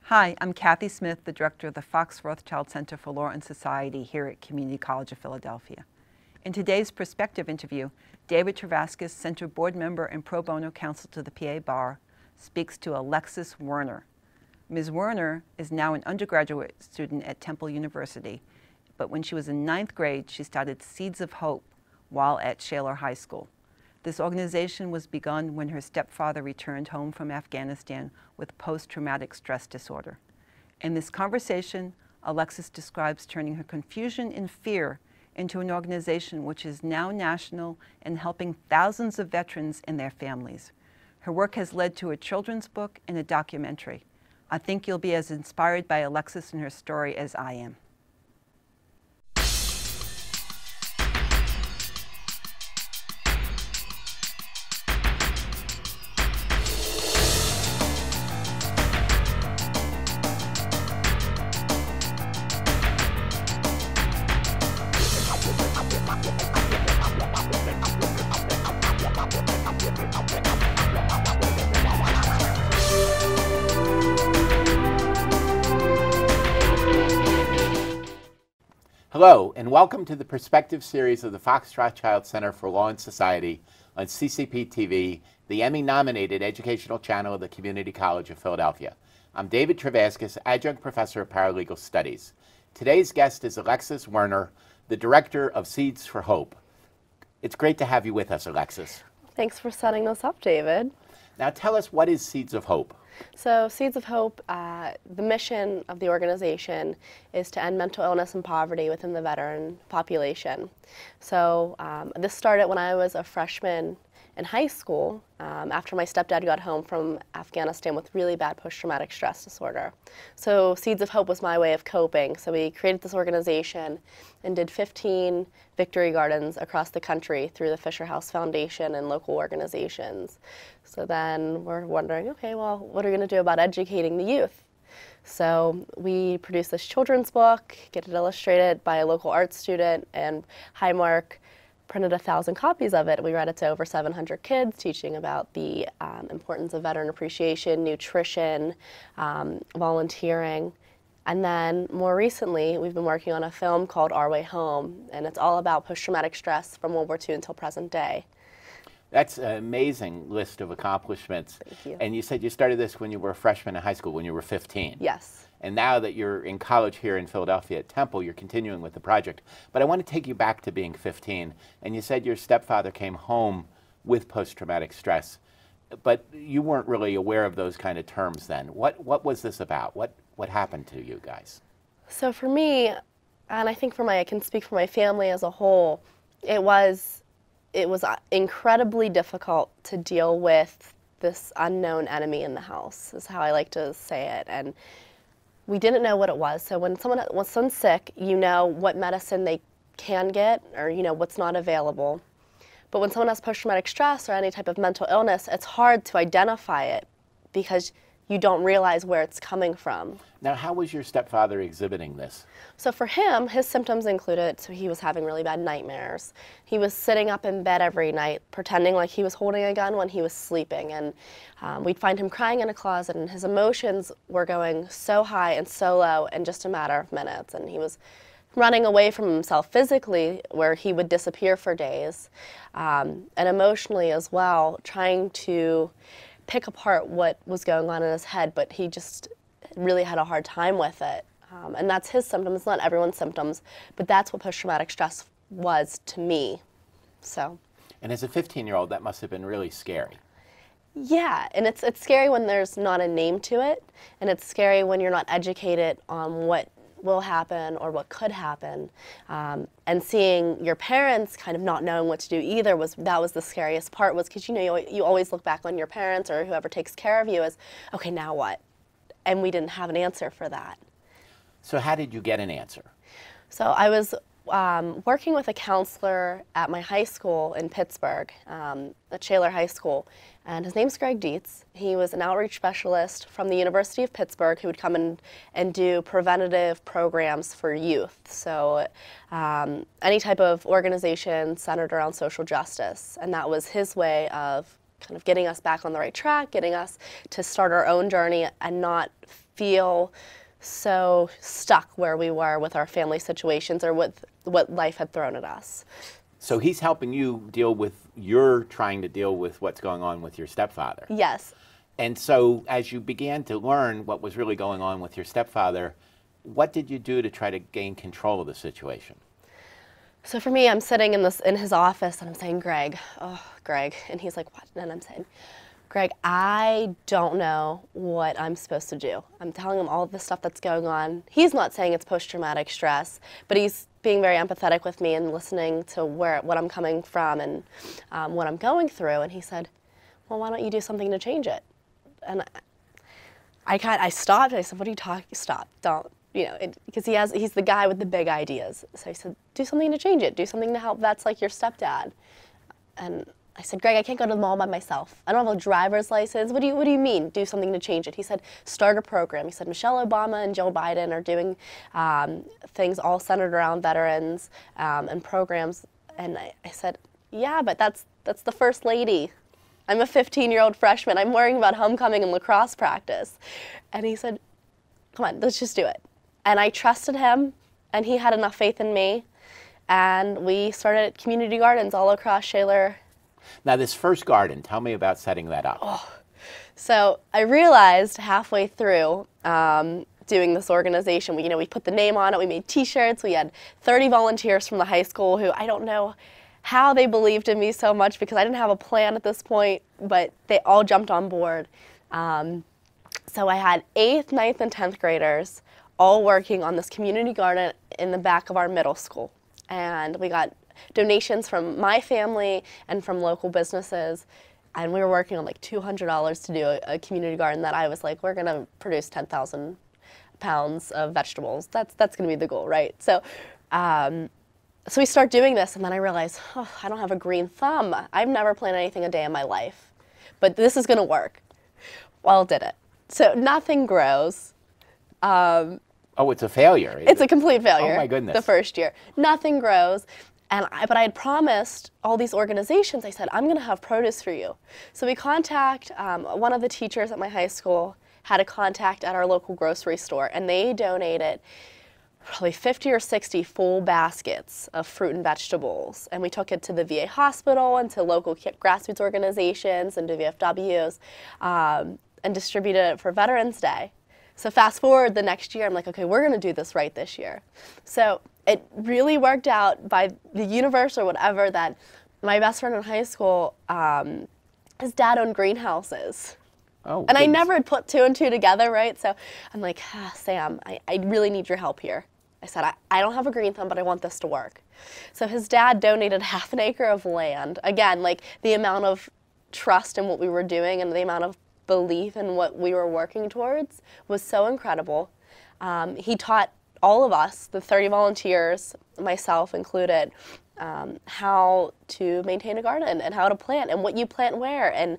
Hi, I'm Kathy Smith, the director of the Fox Rothschild Center for Law and Society here at Community College of Philadelphia. In today's Perspective interview, David Travaskis, Center board member and pro bono counsel to the PA Bar, speaks to Alexis Werner. Ms. Werner is now an undergraduate student at Temple University, but when she was in 9th grade, she started Seeds of Hope while at Shaler High School. This organization was begun when her stepfather returned home from Afghanistan with post-traumatic stress disorder. In this conversation, Alexis describes turning her confusion and fear into an organization which is now national and helping thousands of veterans and their families. Her work has led to a children's book and a documentary. I think you'll be as inspired by Alexis and her story as I am. Hello, and welcome to the Perspective series of the Fox Rothschild Center for Law and Society on CCP TV, the Emmy-nominated educational channel of the Community College of Philadelphia. I'm David Travaskis, adjunct professor of paralegal studies. Today's guest is Alexis Werner, the director of Seeds for Hope. It's great to have you with us, Alexis. Thanks for setting this up, David. Now tell us, what is Seeds of Hope? So Seeds of Hope, the mission of the organization is to end mental illness and poverty within the veteran population. So this started when I was a freshman in high school after my stepdad got home from Afghanistan with really bad post-traumatic stress disorder. So Seeds of Hope was my way of coping. So we created this organization and did 15 victory gardens across the country through the Fisher House Foundation and local organizations. So then we're wondering, okay, well, what are we going to do about educating the youth? So we produced this children's book, get it illustrated by a local art student, and Highmark printed 1,000 copies of it. We read it to over 700 kids, teaching about the importance of veteran appreciation, nutrition, volunteering. And then more recently, we've been working on a film called Our Way Home, and it's all about post-traumatic stress from World War II until present day. That's an amazing list of accomplishments. Thank you. And you said you started this when you were a freshman in high school, when you were 15. Yes. And now that you're in college here in Philadelphia at Temple, you're continuing with the project. But I want to take you back to being 15. And you said your stepfather came home with post-traumatic stress. But you weren't really aware of those kind of terms then. What was this about? What happened to you guys? So for me, and I think I can speak for my family as a whole, it was incredibly difficult to deal with this unknown enemy in the house, is how I like to say it. And we didn't know what it was. So when someone's sick, you know what medicine they can get, or you know what's not available. But when someone has post-traumatic stress or any type of mental illness, it's hard to identify it because you don't realize where it's coming from. Now, how was your stepfather exhibiting this? So for him, his symptoms included, so he was having really bad nightmares. He was sitting up in bed every night, pretending like he was holding a gun when he was sleeping. And we'd find him crying in a closet, and his emotions were going so high and so low in just a matter of minutes. And he was running away from himself physically, where he would disappear for days, and emotionally as well, trying to pick apart what was going on in his head, but he just really had a hard time with it. And that's his symptoms. It's not everyone's symptoms, but that's what post-traumatic stress was to me. So. And as a 15-year-old, that must have been really scary. Yeah, and it's scary when there's not a name to it, and it's scary when you're not educated on what will happen or what could happen. And seeing your parents kind of not knowing what to do either, that was the scariest part, was because you always look back on your parents or whoever takes care of you as, okay, now what? And we didn't have an answer for that. So how did you get an answer? So I was working with a counselor at my high school in Pittsburgh, at Shaler High School, and his name's Greg Dietz. He was an outreach specialist from the University of Pittsburgh who would come in and do preventative programs for youth. So any type of organization centered around social justice, and that was his way of kind of getting us back on the right track, getting us to start our own journey and not feel so stuck where we were with our family situations or with what life had thrown at us. So he's helping you deal with, you're trying to deal with what's going on with your stepfather. Yes. And so as you began to learn what was really going on with your stepfather, what did you do to try to gain control of the situation? So for me, I'm sitting in his office and I'm saying, Greg, oh, Greg. And he's like, what? And I'm saying, Greg, I don't know what I'm supposed to do. I'm telling him all the stuff that's going on. He's not saying it's post-traumatic stress, but he's being very empathetic with me and listening to what I'm coming from and what I'm going through. And he said, well, why don't you do something to change it? And I stopped. I said, what are you talking? Stop. Don't. You know, because he's the guy with the big ideas. So I said, do something to change it. Do something to help. That's like your stepdad. And I said, Greg, I can't go to the mall by myself. I don't have a driver's license. What do you mean, do something to change it? He said, start a program. He said, Michelle Obama and Joe Biden are doing things all centered around veterans and programs. And I said, yeah, but that's the first lady. I'm a 15-year-old freshman. I'm worrying about homecoming and lacrosse practice. And he said, come on, let's just do it. And I trusted him, and he had enough faith in me. And we started community gardens all across Shaler. Now this first garden, tell me about setting that up. Oh. So I realized halfway through doing this organization, we put the name on it, we made t-shirts, we had 30 volunteers from the high school who I don't know how they believed in me so much because I didn't have a plan at this point, but they all jumped on board. So I had 8th, 9th, and 10th graders all working on this community garden in the back of our middle school. And we got donations from my family and from local businesses. And we were working on like $200 to do a community garden that I was like, we're gonna produce 10,000 pounds of vegetables. That's gonna be the goal, right? So, so we start doing this and then I realized, oh, I don't have a green thumb. I've never planned anything a day in my life, but this is gonna work. Well, it did it. So nothing grows. Oh, it's a failure. It's a complete failure. Oh my goodness. The first year. Nothing grows. But I had promised all these organizations, I said, I'm going to have produce for you. So we contact, one of the teachers at my high school had a contact at our local grocery store, and they donated probably 50 or 60 full baskets of fruit and vegetables. And we took it to the VA hospital and to local grassroots organizations and to VFWs and distributed it for Veterans Day. So fast forward the next year, I'm like, okay, we're going to do this right this year. So it really worked out by the universe or whatever that my best friend in high school, his dad owned greenhouses. Oh, and goodness. I never had put 2 and 2 together, right? So I'm like, Sam, I really need your help here. I said, I don't have a green thumb, but I want this to work. So his dad donated half an acre of land. Again, like the amount of trust in what we were doing and the amount of belief in what we were working towards was so incredible. He taught all of us, the 30 volunteers, myself included, how to maintain a garden and how to plant and what you plant where. And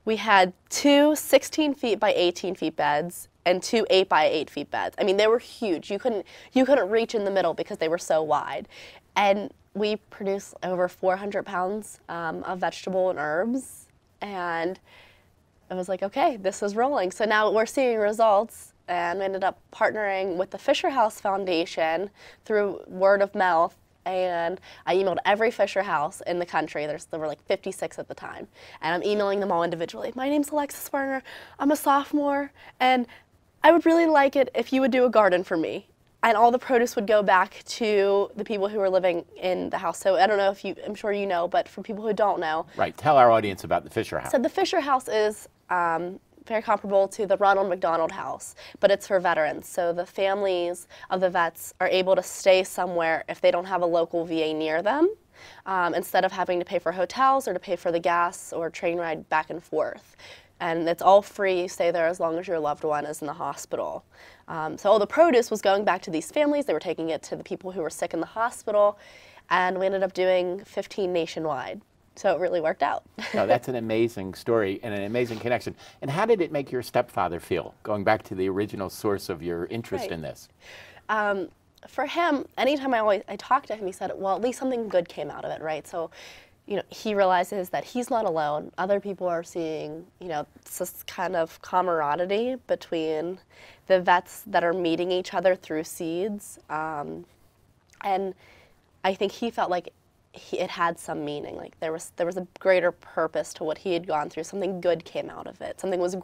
we had 2 16 feet by 18 feet beds and 2 8 by 8 feet beds. I mean, they were huge. You couldn't reach in the middle because they were so wide. And we produced over 400 pounds of vegetable and herbs. And I was like, okay, this is rolling. So now we're seeing results, and we ended up partnering with the Fisher House Foundation through word of mouth, and I emailed every Fisher House in the country. There were like 56 at the time, and I'm emailing them all individually. My name's Alexis Werner, I'm a sophomore, and I would really like it if you would do a garden for me. And all the produce would go back to the people who were living in the house. So I don't know if I'm sure you know, but for people who don't know. Right, tell our audience about the Fisher House. So the Fisher House is very comparable to the Ronald McDonald House, but it's for veterans. So the families of the vets are able to stay somewhere if they don't have a local VA near them, instead of having to pay for hotels or to pay for the gas or train ride back and forth. And it's all free. You stay there as long as your loved one is in the hospital. So all the produce was going back to these families. They were taking it to the people who were sick in the hospital. And we ended up doing 15 nationwide. So it really worked out. No, that's an amazing story and an amazing connection. And how did it make your stepfather feel, going back to the original source of your interest in this? For him, anytime I talked to him, he said, well, at least something good came out of it, right? So he realizes that he's not alone. Other people are seeing, it's this kind of camaraderie between the vets that are meeting each other through seeds. And I think he felt like it had some meaning, like there was a greater purpose to what he had gone through. Something good came out of it. Something was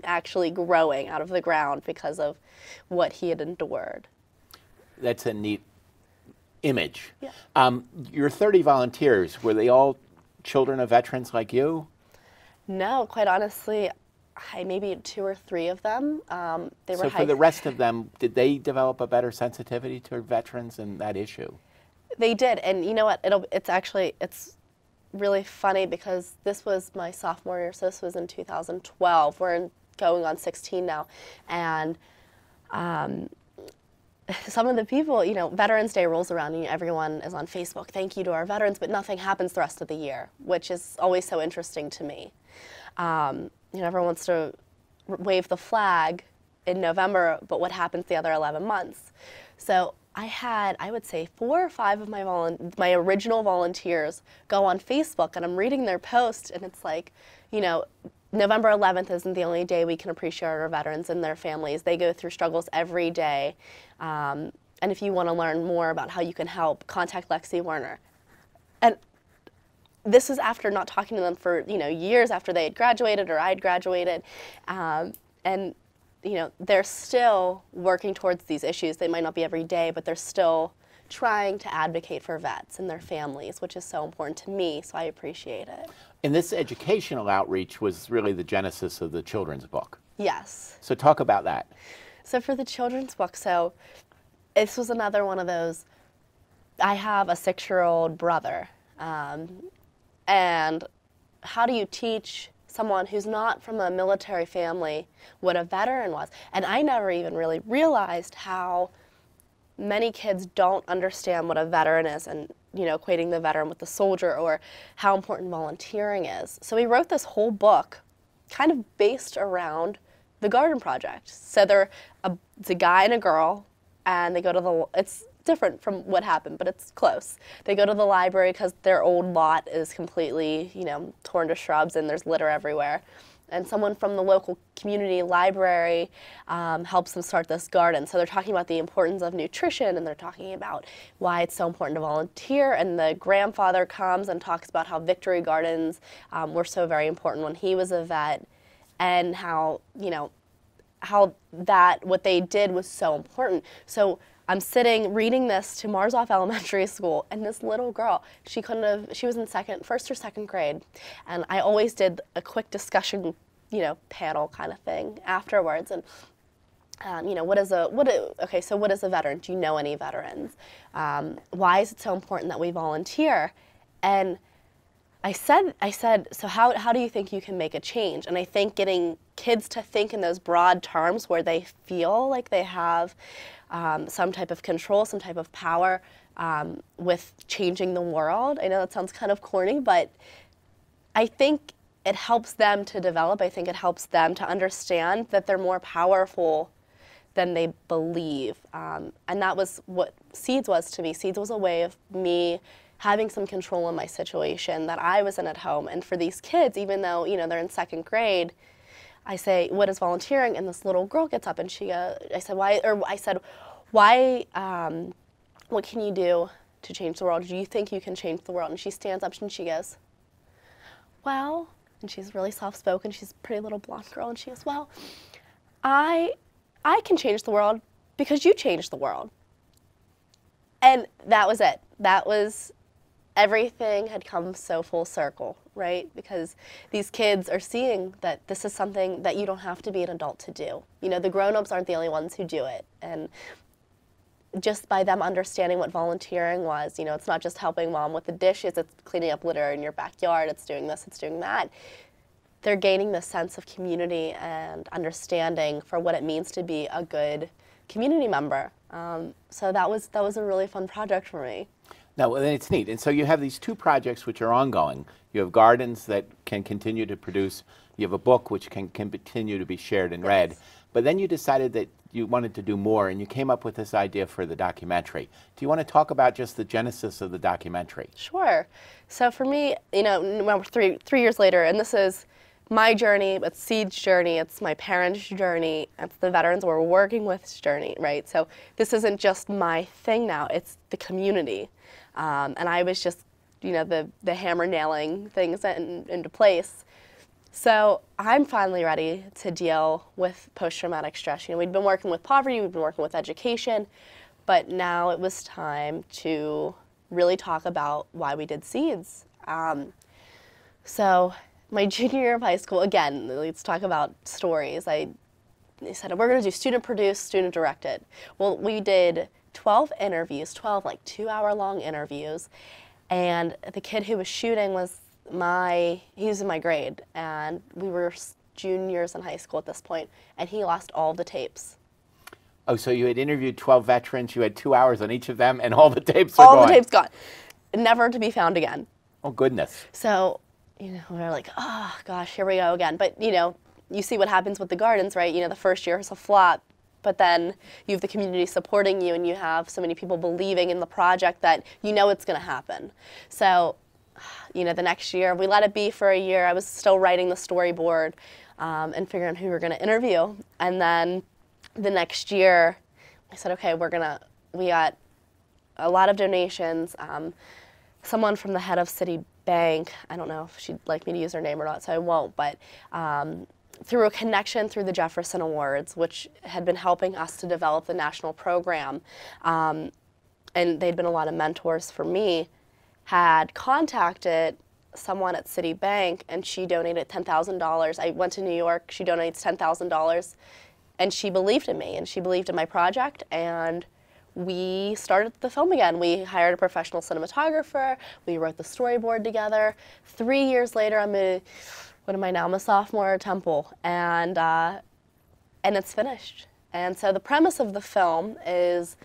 actually growing out of the ground because of what he had endured. That's a neat image. Yeah. Your 30 volunteers, were they all children of veterans like you? No, quite honestly, maybe 2 or 3 of them. They were so for the rest of them, did they develop a better sensitivity to veterans and that issue? They did, and you know what? It's really funny because this was my sophomore year, so this was in 2012. We're going on 16 now, and some of the people, Veterans Day rolls around and everyone is on Facebook, thank you to our veterans, but nothing happens the rest of the year, which is always so interesting to me. Everyone wants to wave the flag in November, but what happens the other 11 months? So I had, I would say, 4 or 5 of my original volunteers go on Facebook, and I'm reading their post, and it's like, November 11th isn't the only day we can appreciate our veterans and their families. They go through struggles every day. And if you want to learn more about how you can help, contact Alexis Werner. And this is after not talking to them for, years after they had graduated or I'd graduated. And they're still working towards these issues. They might not be every day, but they're still trying to advocate for vets and their families, which is so important to me, so I appreciate it. And this educational outreach was really the genesis of the children's book. Yes. So talk about that. So for the children's book, this was another one of those, I have a 6-year-old brother, and how do you teach someone who's not from a military family what a veteran was? And I never even really realized how many kids don't understand what a veteran is, and equating the veteran with the soldier, or how important volunteering is. So we wrote this whole book kind of based around the garden project. So it's a guy and a girl, and they go to it's different from what happened, but it's close. They go to the library because their old lot is completely, torn to shrubs and there's litter everywhere. And someone from the local community library helps them start this garden. So they're talking about the importance of nutrition, and they're talking about why it's so important to volunteer. And the grandfather comes and talks about how victory gardens were so very important when he was a vet, and how, what they did was so important. So I'm sitting reading this to Marzoff Elementary School, and this little girl, she was in first or second grade, and I always did a quick discussion, panel kind of thing afterwards, and what is a veteran? Do you know any veterans? Why is it so important that we volunteer? And I said, so how do you think you can make a change? And I think getting kids to think in those broad terms where they feel like they have some type of control, some type of power with changing the world. I know that sounds kind of corny, but I think it helps them to develop. I think it helps them to understand that they're more powerful than they believe. And that was what Seeds was to me. Seeds was a way of me having some control in my situation that I was in at home. And for these kids, even though they're in second grade, I say, what is volunteering? And this little girl gets up and I said, why, what can you do to change the world? Do you think you can change the world? And she stands up and she goes, well, and she's really soft-spoken, she's a pretty little blonde girl, and she goes, well, I can change the world because you changed the world. And that was it. That was, everything had come so full circle, right? Because these kids are seeing that this is something that you don't have to be an adult to do. The grown-ups aren't the only ones who do it. And just by them understanding what volunteering was, it's not just helping mom with the dishes, it's cleaning up litter in your backyard, it's doing this, it's doing that. They're gaining this sense of community and understanding for what it means to be a good community member. So that was a really fun project for me. No, and it's neat. And so you have these 2 projects which are ongoing. You have gardens that can continue to produce. You have a book which can continue to be shared and read. But then you decided that you wanted to do more, and you came up with this idea for the documentary. Do you want to talk about just the genesis of the documentary? Sure. So for me, you know, we're three years later, and this is my journey, it's Seed's journey, it's my parents' journey, it's the veterans we're working with's journey, right? So this isn't just my thing now, it's the community. And I was just, you know, the hammer nailing things into place. So I'm finally ready to deal with post-traumatic stress. You know, we'd been working with poverty, we'd been working with education, but now it was time to really talk about why we did Seeds. So my junior year of high school, again, let's talk about stories. They said, we're going to do student-produced, student-directed. Well, we did 12 interviews, 12 like 2-hour-long interviews, and the kid who was shooting was he was in my grade, and we were juniors in high school at this point, and he lost all the tapes. Oh, so you had interviewed 12 veterans, you had 2 hours on each of them, and all the tapes are gone? All the tapes gone. Never to be found again. Oh, goodness. So, you know, we were like, oh, gosh, here we go again. But, you know, you see what happens with the gardens, right? You know, the first year is a flop, but then you have the community supporting you, and you have so many people believing in the project that you know it's going to happen. So, you know, the next year, we let it be for a year. I was still writing the storyboard and figuring out who we were going to interview. And then the next year, I said, okay, we got a lot of donations. Someone from the head of Citibank, I don't know if she'd like me to use her name or not, so I won't, but through a connection through the Jefferson Awards, which had been helping us to develop the national program, and they'd been a lot of mentors for me, had contacted someone at Citibank, and she donated $10,000. I went to New York, she donates $10,000, and she believed in me, and she believed in my project, and we started the film again. We hired a professional cinematographer, we wrote the storyboard together. 3 years later, I'm a sophomore at Temple, and it's finished. And so the premise of the film is,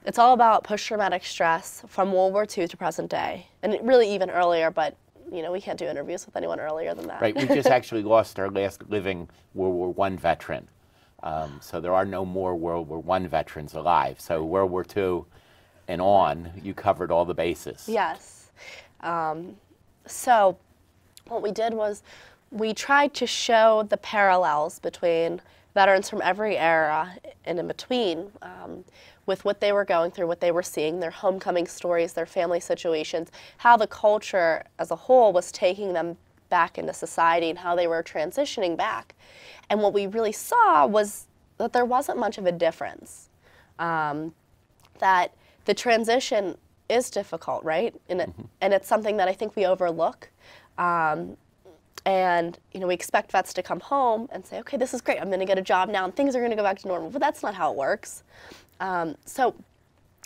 it's all about post-traumatic stress from World War II to present day, and really even earlier, but you know, we can't do interviews with anyone earlier than that. Right, we just actually lost our last living World War I veteran. So there are no more World War I veterans alive. So World War II and on, you covered all the bases. Yes. So what we did was we tried to show the parallels between veterans from every era and in between, with what they were going through, what they were seeing, their homecoming stories, their family situations, how the culture as a whole was taking them back into society and how they were transitioning back. And what we really saw was that there wasn't much of a difference, that the transition is difficult, right? And it's something that I think we overlook. And you know, we expect vets to come home and say, okay, this is great, I'm going to get a job now and things are going to go back to normal, but that's not how it works. So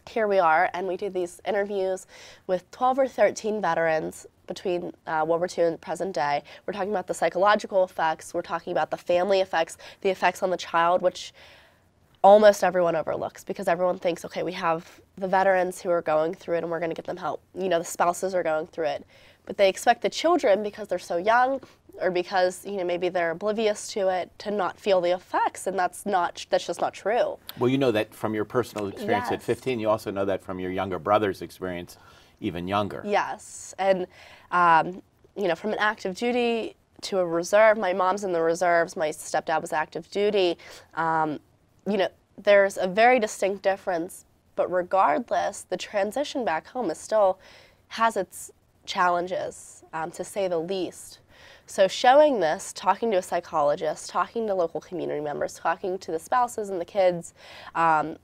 here we are, and we do these interviews with 12 or 13 veterans between World War II and present day. We're talking about the psychological effects, we're talking about the family effects, the effects on the child, which almost everyone overlooks because everyone thinks, okay, we have the veterans who are going through it and we're going to get them help. You know, the spouses are going through it. But they expect the children, because they're so young or because, you know, maybe they're oblivious to it, to not feel the effects, and that's just not true. Well, you know that from your personal experience Yes. at 15, you also know that from your younger brother's experience, even younger. Yes, and you know, from an active duty to a reserve, my mom's in the reserves, my stepdad was active duty, you know, there's a very distinct difference, but regardless, the transition back home still has its challenges, to say the least. So showing this, talking to a psychologist, talking to local community members, talking to the spouses and the kids, and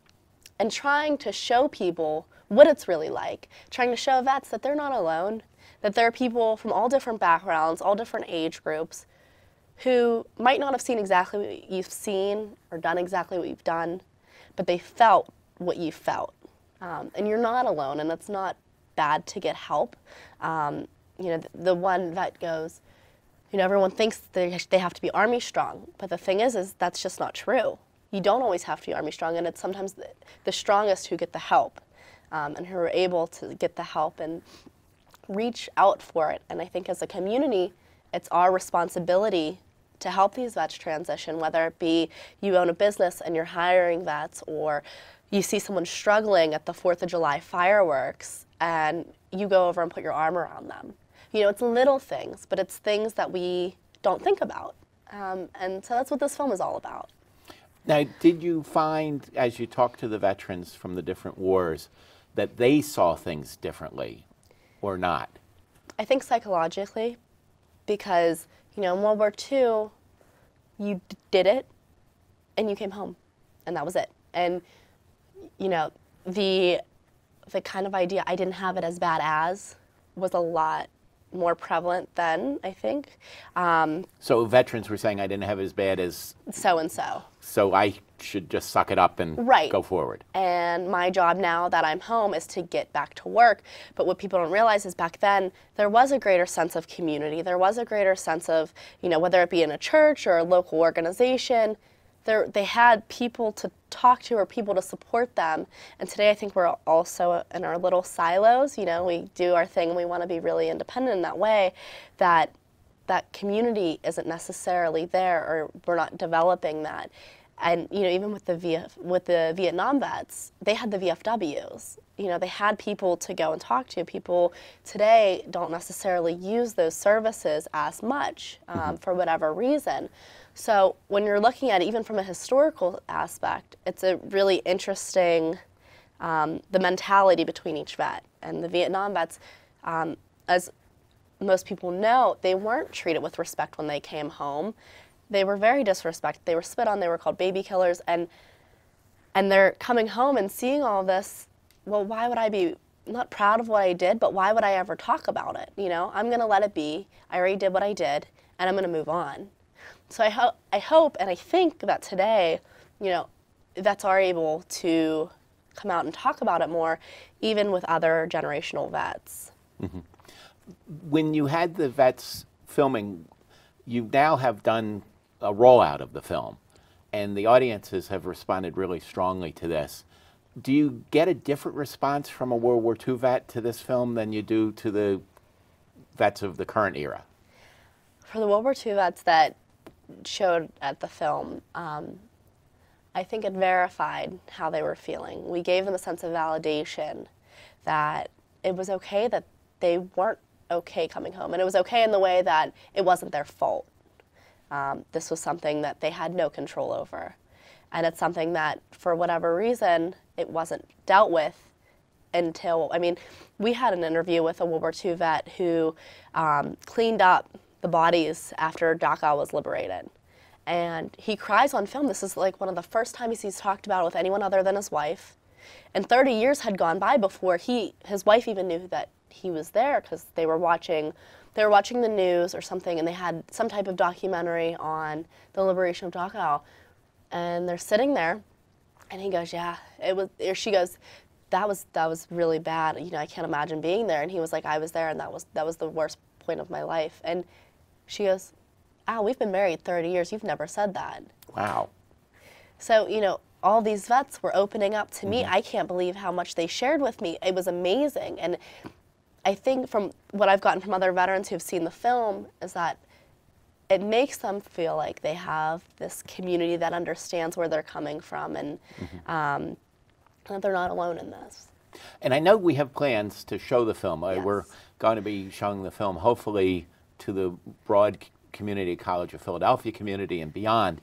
trying to show people what it's really like, trying to show vets that they're not alone, that there are people from all different backgrounds, all different age groups, who might not have seen exactly what you've seen or done exactly what you've done, but they felt what you felt. And you're not alone, and it's not bad to get help. You know, the one vet goes, you know, everyone thinks they have to be Army strong, but the thing is that's just not true. You don't always have to be Army strong, and it's sometimes the strongest who get the help, and who are able to get the help and reach out for it. And I think as a community, it's our responsibility to help these vets transition, whether it be you own a business and you're hiring vets, or you see someone struggling at the 4th of July fireworks and you go over and put your arm around them. You know, it's little things, but it's things that we don't think about. And so that's what this film is all about. Now, did you find, as you talked to the veterans from the different wars, that they saw things differently or not? I think psychologically, because, you know, in World War II, you did it and you came home and that was it. And, you know, the kind of idea I didn't have it as bad as was a lot more prevalent then, I think. So veterans were saying I didn't have it as bad as so-and-so. So I should just suck it up and go forward. And my job now that I'm home is to get back to work. But what people don't realize is back then, there was a greater sense of community. There was a greater sense of, you know, whether it be in a church or a local organization, they had people to talk to or people to support them. And today I think we're also in our little silos. You know, we do our thing and we want to be really independent in that way, that community isn't necessarily there, or we're not developing that. And, you know, even with the Vietnam vets, they had the VFWs. You know, they had people to go and talk to. People today don't necessarily use those services as much for whatever reason. So when you're looking at it, even from a historical aspect, it's a really interesting, the mentality between each vet. And the Vietnam vets, as most people know, they weren't treated with respect when they came home. They were very disrespected. They were spit on. They were called baby killers. And they're coming home and seeing all this. Well, why would I be not proud of what I did, but why would I ever talk about it? You know, I'm going to let it be. I already did what I did, and I'm going to move on. So I hope and I think that today, you know, vets are able to come out and talk about it more, even with other generational vets. Mm-hmm. When you had the vets filming, you now have done a rollout of the film, and the audiences have responded really strongly to this. Do you get a different response from a World War II vet to this film than you do to the vets of the current era? For the World War II vets that showed at the film, I think it verified how they were feeling. We gave them a sense of validation that it was okay that they weren't okay coming home, and it was okay in the way that it wasn't their fault. This was something that they had no control over, and it's something that, for whatever reason, it wasn't dealt with until, I mean, we had an interview with a World War II vet who cleaned up the bodies after Dachau was liberated. And he cries on film. This is like one of the first times he's talked about it with anyone other than his wife. And 30 years had gone by before his wife even knew that he was there, because they were watching the news or something, and they had some type of documentary on the liberation of Dachau. And they're sitting there, and he goes, yeah, it was, or she goes, that was really bad. You know, I can't imagine being there. And he was like, I was there, and that was the worst point of my life. And she goes, Al, we've been married 30 years. You've never said that. Wow. So, you know, all these vets were opening up to me. I can't believe how much they shared with me. It was amazing. And I think from what I've gotten from other veterans who've seen the film is that it makes them feel like they have this community that understands where they're coming from, and that they're not alone in this. And I know we have plans to show the film. Yes. We're going to be showing the film, hopefully, to the broad community, College of Philadelphia community and beyond.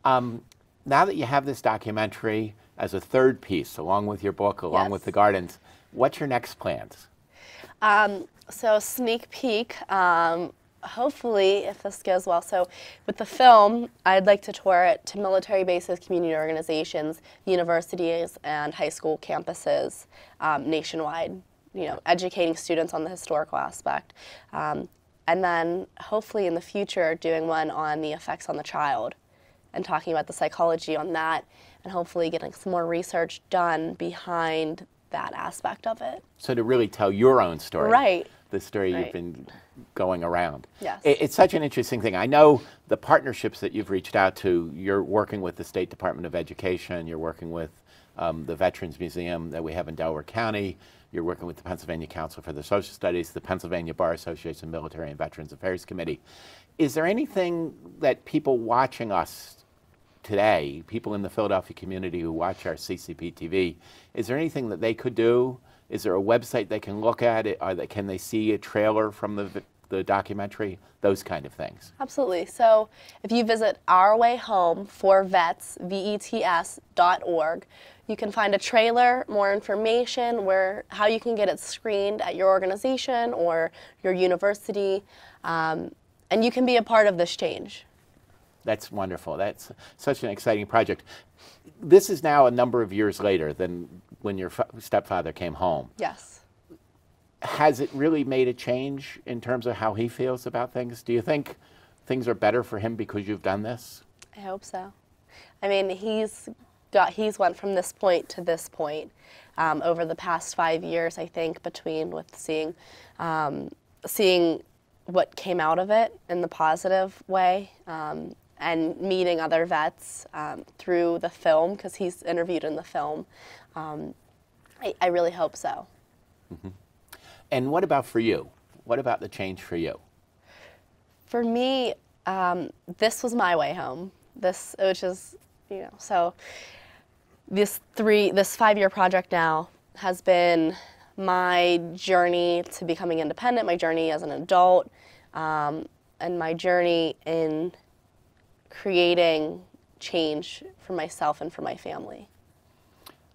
Now that you have this documentary as a third piece, along with your book, along with the gardens, what's your next plans? So sneak peek, hopefully, if this goes well. So with the film, I'd like to tour it to military bases, community organizations, universities, and high school campuses nationwide, you know, educating students on the historical aspect. And then hopefully in the future doing one on the effects on the child and talking about the psychology on that, and hopefully getting some more research done behind that aspect of it. So to really tell your own story. Right. The story you've been going around. Yes. It's such an interesting thing. I know the partnerships that you've reached out to, you're working with the State Department of Education, you're working with the Veterans Museum that we have in Delaware County. You're working with the Pennsylvania Council for the Social Studies, the Pennsylvania Bar Association Military and Veterans Affairs Committee. Is there anything that people watching us today, people in the Philadelphia community who watch our CCP TV, is there anything that they could do? Is there a website they can look at? Can they see a trailer from the documentary? Those kind of things. Absolutely. So if you visit Our Way Home for Vets, VETS.org, you can find a trailer, more information, how you can get it screened at your organization or your university, and you can be a part of this change. That's wonderful. That's such an exciting project. This is now a number of years later than when your stepfather came home. Yes. Has it really made a change in terms of how he feels about things? Do you think things are better for him because you've done this? I hope so. I mean, he's went from this point to this point over the past 5 years, I think, with seeing what came out of it in the positive way, and meeting other vets through the film, because he's interviewed in the film. I really hope so. Mm-hmm. And what about for you? What about the change for you? For me, this was my way home. Which is, so this 5-year project now has been my journey to becoming independent, my journey as an adult, and my journey in creating change for myself and for my family.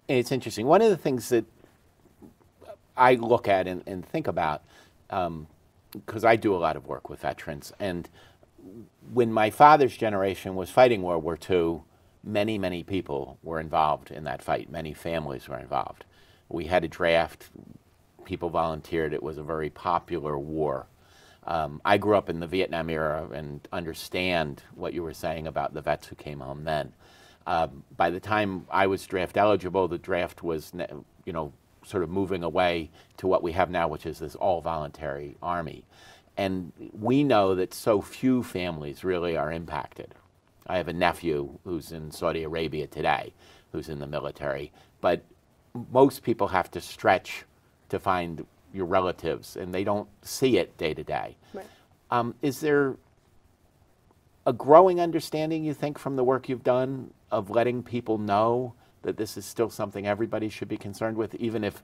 It's interesting. One of the things that I look at and think about, because I do a lot of work with veterans, and when my father's generation was fighting World War II, many, many people were involved in that fight. Many families were involved. We had a draft. People volunteered. It was a very popular war. I grew up in the Vietnam era and understand what you were saying about the vets who came home then. By the time I was draft eligible, the draft was, sort of moving away to what we have now, which is this all-voluntary Army. And we know that so few families really are impacted. I have a nephew who's in Saudi Arabia today, who's in the military, but most people have to stretch to find your relatives, and they don't see it day to day. Right. Is there a growing understanding, you think, from the work you've done of letting people know that this is still something everybody should be concerned with, even if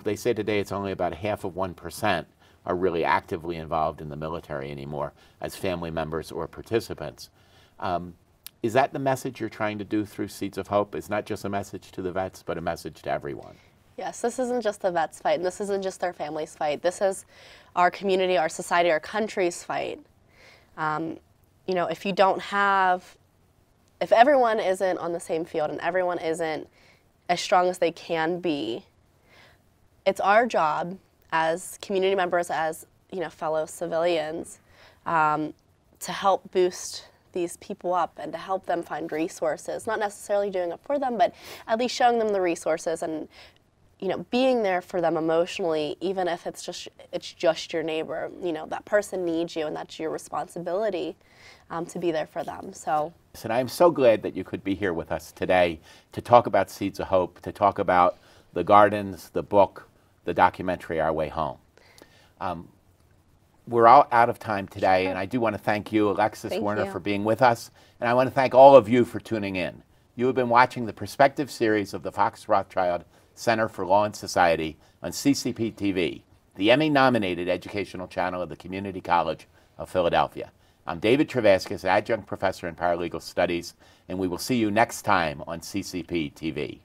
they say today it's only about 0.5% are really actively involved in the military anymore as family members or participants? Is that the message you're trying to do through Seeds of Hope? It's not just a message to the vets, but a message to everyone. Yes, this isn't just the vets' fight, and this isn't just their families' fight. This is our community, our society, our country's fight. If everyone isn't on the same field and everyone isn't as strong as they can be, it's our job as community members, as fellow civilians, to help boost these people up and to help them find resources. Not necessarily doing it for them, but at least showing them the resources and being there for them emotionally, even if it's just your neighbor. That person needs you, and that's your responsibility to be there for them. So. And I'm so glad that you could be here with us today to talk about Seeds of Hope, to talk about the gardens, the book, the documentary, Our Way Home. We're all out of time today, sure. And I do want to thank you, Alexis, Werner, for being with us. And I want to thank all of you for tuning in. You have been watching the Perspective series of the Fox Rothschild Center for Law and Society on CCP TV, the Emmy-nominated educational channel of the Community College of Philadelphia. I'm David Travaskis, Adjunct Professor in Paralegal Studies, and we will see you next time on CCP TV.